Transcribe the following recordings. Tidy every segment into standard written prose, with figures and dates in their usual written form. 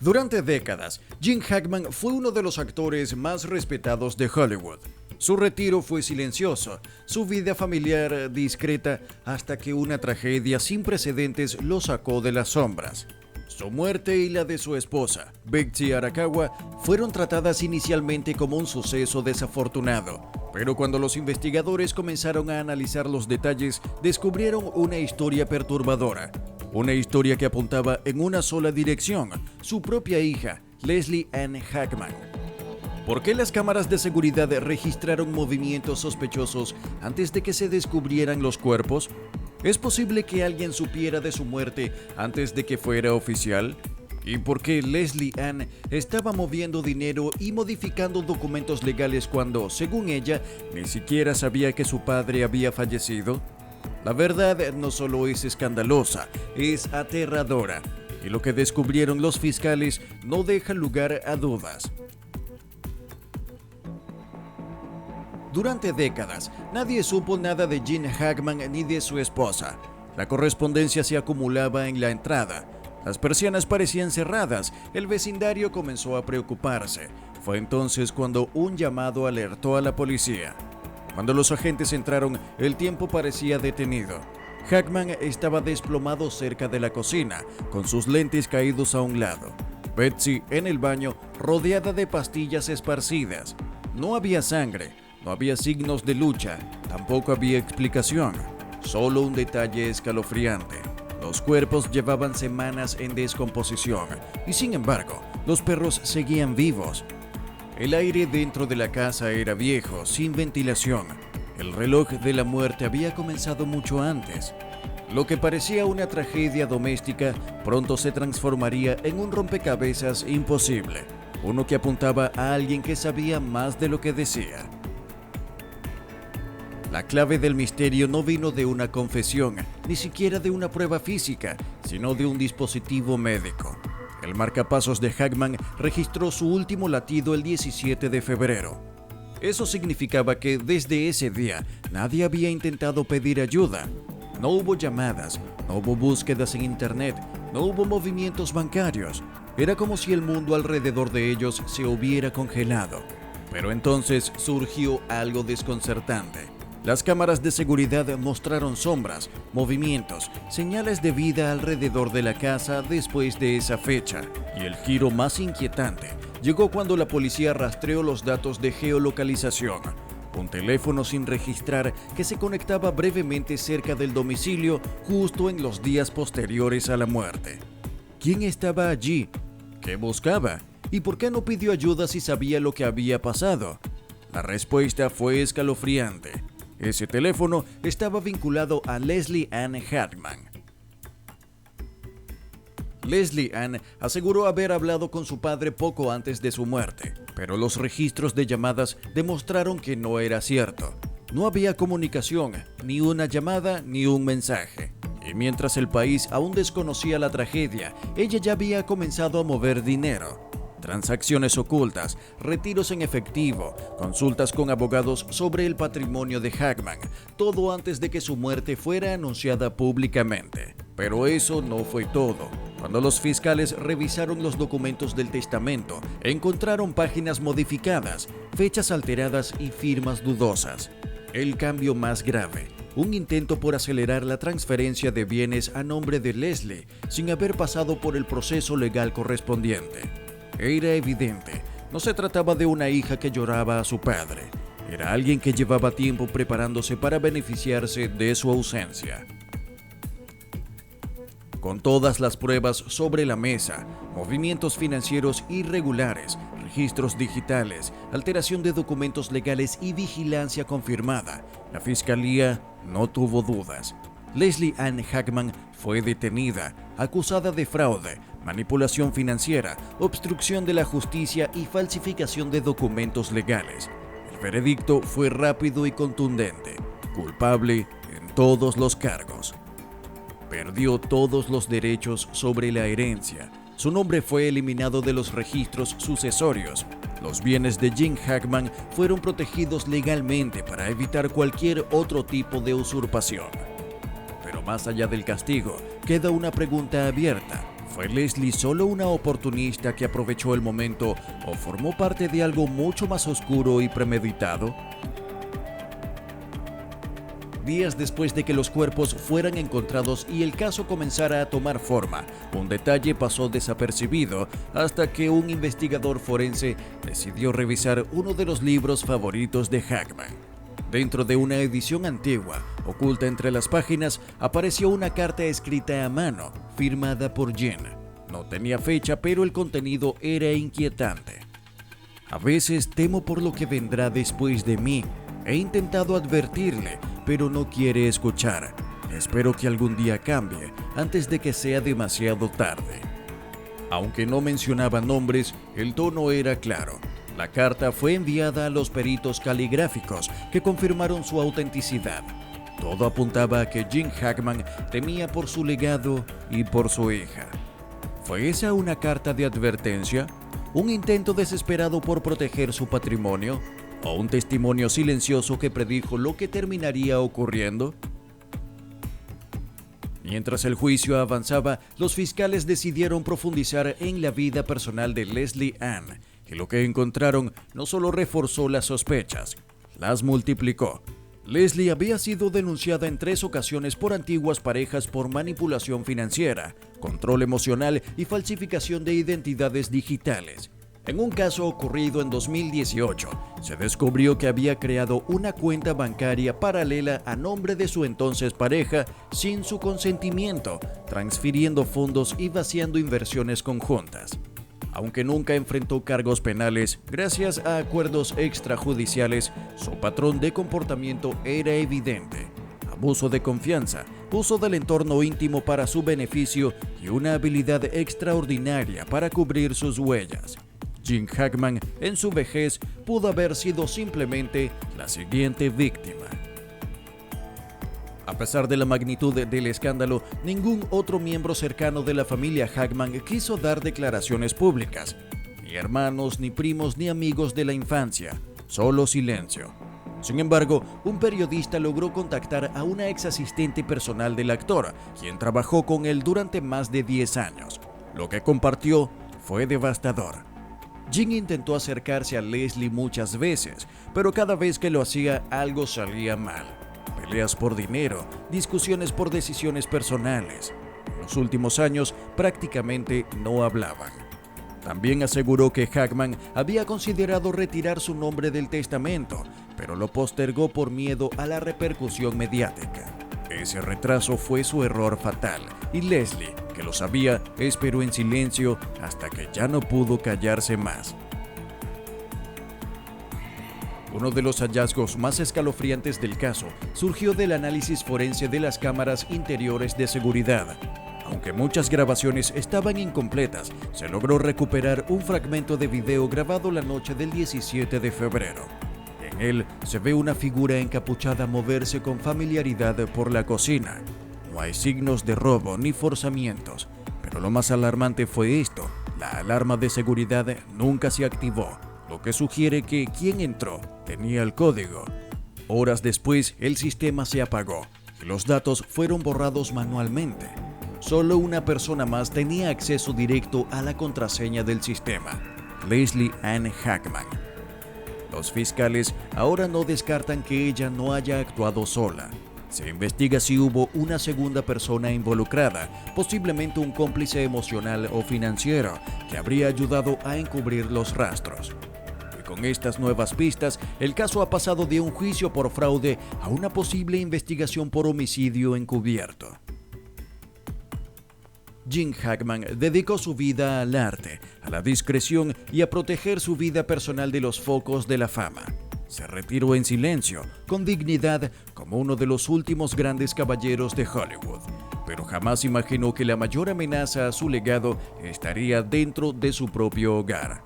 Durante décadas, Gene Hackman fue uno de los actores más respetados de Hollywood. Su retiro fue silencioso, su vida familiar discreta, hasta que una tragedia sin precedentes lo sacó de las sombras. Su muerte y la de su esposa, Betsy Arakawa, fueron tratadas inicialmente como un suceso desafortunado, pero cuando los investigadores comenzaron a analizar los detalles, descubrieron una historia perturbadora. Una historia que apuntaba en una sola dirección, su propia hija, Leslie Ann Hackman. ¿Por qué las cámaras de seguridad registraron movimientos sospechosos antes de que se descubrieran los cuerpos? ¿Es posible que alguien supiera de su muerte antes de que fuera oficial? ¿Y por qué Leslie Ann estaba moviendo dinero y modificando documentos legales cuando, según ella, ni siquiera sabía que su padre había fallecido? La verdad no solo es escandalosa, es aterradora, y lo que descubrieron los fiscales no deja lugar a dudas. Durante décadas, nadie supo nada de Gene Hackman ni de su esposa. La correspondencia se acumulaba en la entrada. Las persianas parecían cerradas, el vecindario comenzó a preocuparse. Fue entonces cuando un llamado alertó a la policía. Cuando los agentes entraron, el tiempo parecía detenido. Hackman estaba desplomado cerca de la cocina, con sus lentes caídos a un lado. Betsy en el baño, rodeada de pastillas esparcidas. No había sangre, no había signos de lucha, tampoco había explicación. Solo un detalle escalofriante. Los cuerpos llevaban semanas en descomposición y, sin embargo, los perros seguían vivos. El aire dentro de la casa era viejo, sin ventilación. El reloj de la muerte había comenzado mucho antes. Lo que parecía una tragedia doméstica pronto se transformaría en un rompecabezas imposible. Uno que apuntaba a alguien que sabía más de lo que decía. La clave del misterio no vino de una confesión, ni siquiera de una prueba física, sino de un dispositivo médico. El marcapasos de Hackman registró su último latido el 17 de febrero. Eso significaba que desde ese día nadie había intentado pedir ayuda. No hubo llamadas, no hubo búsquedas en internet, no hubo movimientos bancarios. Era como si el mundo alrededor de ellos se hubiera congelado. Pero entonces surgió algo desconcertante. Las cámaras de seguridad mostraron sombras, movimientos, señales de vida alrededor de la casa después de esa fecha. Y el giro más inquietante llegó cuando la policía rastreó los datos de geolocalización. Un teléfono sin registrar que se conectaba brevemente cerca del domicilio justo en los días posteriores a la muerte. ¿Quién estaba allí? ¿Qué buscaba? ¿Y por qué no pidió ayuda si sabía lo que había pasado? La respuesta fue escalofriante. Ese teléfono estaba vinculado a Leslie Ann Hackman. Leslie Ann aseguró haber hablado con su padre poco antes de su muerte, pero los registros de llamadas demostraron que no era cierto. No había comunicación, ni una llamada, ni un mensaje. Y mientras el país aún desconocía la tragedia, ella ya había comenzado a mover dinero. Transacciones ocultas, retiros en efectivo, consultas con abogados sobre el patrimonio de Hackman, todo antes de que su muerte fuera anunciada públicamente. Pero eso no fue todo. Cuando los fiscales revisaron los documentos del testamento, encontraron páginas modificadas, fechas alteradas y firmas dudosas. El cambio más grave, un intento por acelerar la transferencia de bienes a nombre de Leslie sin haber pasado por el proceso legal correspondiente. Era evidente, no se trataba de una hija que lloraba a su padre, era alguien que llevaba tiempo preparándose para beneficiarse de su ausencia. Con todas las pruebas sobre la mesa, movimientos financieros irregulares, registros digitales, alteración de documentos legales y vigilancia confirmada, la fiscalía no tuvo dudas. Leslie Ann Hackman fue detenida, acusada de fraude, manipulación financiera, obstrucción de la justicia y falsificación de documentos legales. El veredicto fue rápido y contundente, culpable en todos los cargos. Perdió todos los derechos sobre la herencia. Su nombre fue eliminado de los registros sucesorios. Los bienes de Gene Hackman fueron protegidos legalmente para evitar cualquier otro tipo de usurpación. Pero más allá del castigo, queda una pregunta abierta. ¿Fue Leslie solo una oportunista que aprovechó el momento o formó parte de algo mucho más oscuro y premeditado? Días después de que los cuerpos fueran encontrados y el caso comenzara a tomar forma, un detalle pasó desapercibido hasta que un investigador forense decidió revisar uno de los libros favoritos de Hackman. Dentro de una edición antigua, oculta entre las páginas, apareció una carta escrita a mano, firmada por Jean. No tenía fecha, pero el contenido era inquietante. A veces temo por lo que vendrá después de mí. He intentado advertirle, pero no quiere escuchar. Espero que algún día cambie, antes de que sea demasiado tarde. Aunque no mencionaba nombres, el tono era claro. La carta fue enviada a los peritos caligráficos, que confirmaron su autenticidad. Todo apuntaba a que Jim Hackman temía por su legado y por su hija. ¿Fue esa una carta de advertencia? ¿Un intento desesperado por proteger su patrimonio? ¿O un testimonio silencioso que predijo lo que terminaría ocurriendo? Mientras el juicio avanzaba, los fiscales decidieron profundizar en la vida personal de Leslie Ann, y lo que encontraron no solo reforzó las sospechas, las multiplicó. Leslie había sido denunciada en 3 ocasiones por antiguas parejas por manipulación financiera, control emocional y falsificación de identidades digitales. En un caso ocurrido en 2018, se descubrió que había creado una cuenta bancaria paralela a nombre de su entonces pareja sin su consentimiento, transfiriendo fondos y vaciando inversiones conjuntas. Aunque nunca enfrentó cargos penales, gracias a acuerdos extrajudiciales, su patrón de comportamiento era evidente: abuso de confianza, uso del entorno íntimo para su beneficio y una habilidad extraordinaria para cubrir sus huellas. Jim Hackman, en su vejez, pudo haber sido simplemente la siguiente víctima. A pesar de la magnitud del escándalo, ningún otro miembro cercano de la familia Hackman quiso dar declaraciones públicas. Ni hermanos, ni primos, ni amigos de la infancia. Solo silencio. Sin embargo, un periodista logró contactar a una ex asistente personal del actor, quien trabajó con él durante más de 10 años. Lo que compartió fue devastador. Jim intentó acercarse a Leslie muchas veces, pero cada vez que lo hacía algo salía mal. Peleas por dinero, discusiones por decisiones personales. En los últimos años prácticamente no hablaban. También aseguró que Hackman había considerado retirar su nombre del testamento, pero lo postergó por miedo a la repercusión mediática. Ese retraso fue su error fatal, y Leslie, que lo sabía, esperó en silencio hasta que ya no pudo callarse más. Uno de los hallazgos más escalofriantes del caso surgió del análisis forense de las cámaras interiores de seguridad. Aunque muchas grabaciones estaban incompletas, se logró recuperar un fragmento de video grabado la noche del 17 de febrero. En él se ve una figura encapuchada moverse con familiaridad por la cocina. No hay signos de robo ni forzamientos, pero lo más alarmante fue esto: la alarma de seguridad nunca se activó, lo que sugiere que quien entró tenía el código. Horas después, el sistema se apagó y los datos fueron borrados manualmente. Solo una persona más tenía acceso directo a la contraseña del sistema: Leslie Ann Hackman. Los fiscales ahora no descartan que ella no haya actuado sola. Se investiga si hubo una segunda persona involucrada, posiblemente un cómplice emocional o financiero, que habría ayudado a encubrir los rastros. Y con estas nuevas pistas, el caso ha pasado de un juicio por fraude a una posible investigación por homicidio encubierto. Jim Hackman dedicó su vida al arte, a la discreción y a proteger su vida personal de los focos de la fama. Se retiró en silencio, con dignidad, como uno de los últimos grandes caballeros de Hollywood, pero jamás imaginó que la mayor amenaza a su legado estaría dentro de su propio hogar.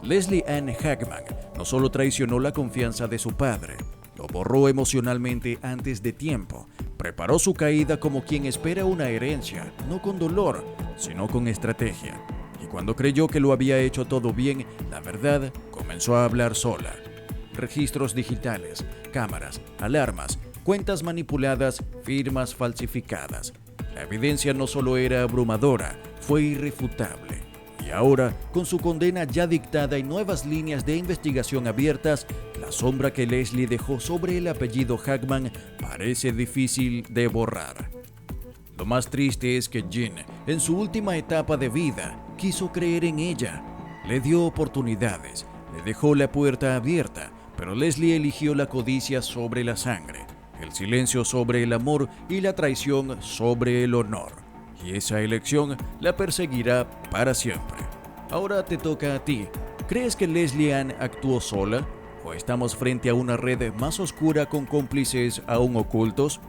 Leslie Ann Hackman no solo traicionó la confianza de su padre, lo borró emocionalmente antes de tiempo, preparó su caída como quien espera una herencia, no con dolor, sino con estrategia. Y cuando creyó que lo había hecho todo bien, la verdad comenzó a hablar sola. Registros digitales, cámaras, alarmas, cuentas manipuladas, firmas falsificadas. La evidencia no solo era abrumadora, fue irrefutable. Y ahora, con su condena ya dictada y nuevas líneas de investigación abiertas, la sombra que Leslie dejó sobre el apellido Hackman parece difícil de borrar. Lo más triste es que Jean, en su última etapa de vida, quiso creer en ella. Le dio oportunidades, le dejó la puerta abierta, pero Leslie eligió la codicia sobre la sangre, el silencio sobre el amor y la traición sobre el honor. Y esa elección la perseguirá para siempre. Ahora te toca a ti. ¿Crees que Leslie Ann actuó sola? ¿O estamos frente a una red más oscura con cómplices aún ocultos?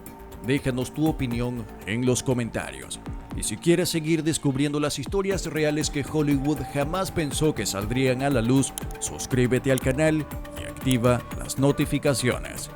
Déjanos tu opinión en los comentarios. Y si quieres seguir descubriendo las historias reales que Hollywood jamás pensó que saldrían a la luz, suscríbete al canal y activa las notificaciones.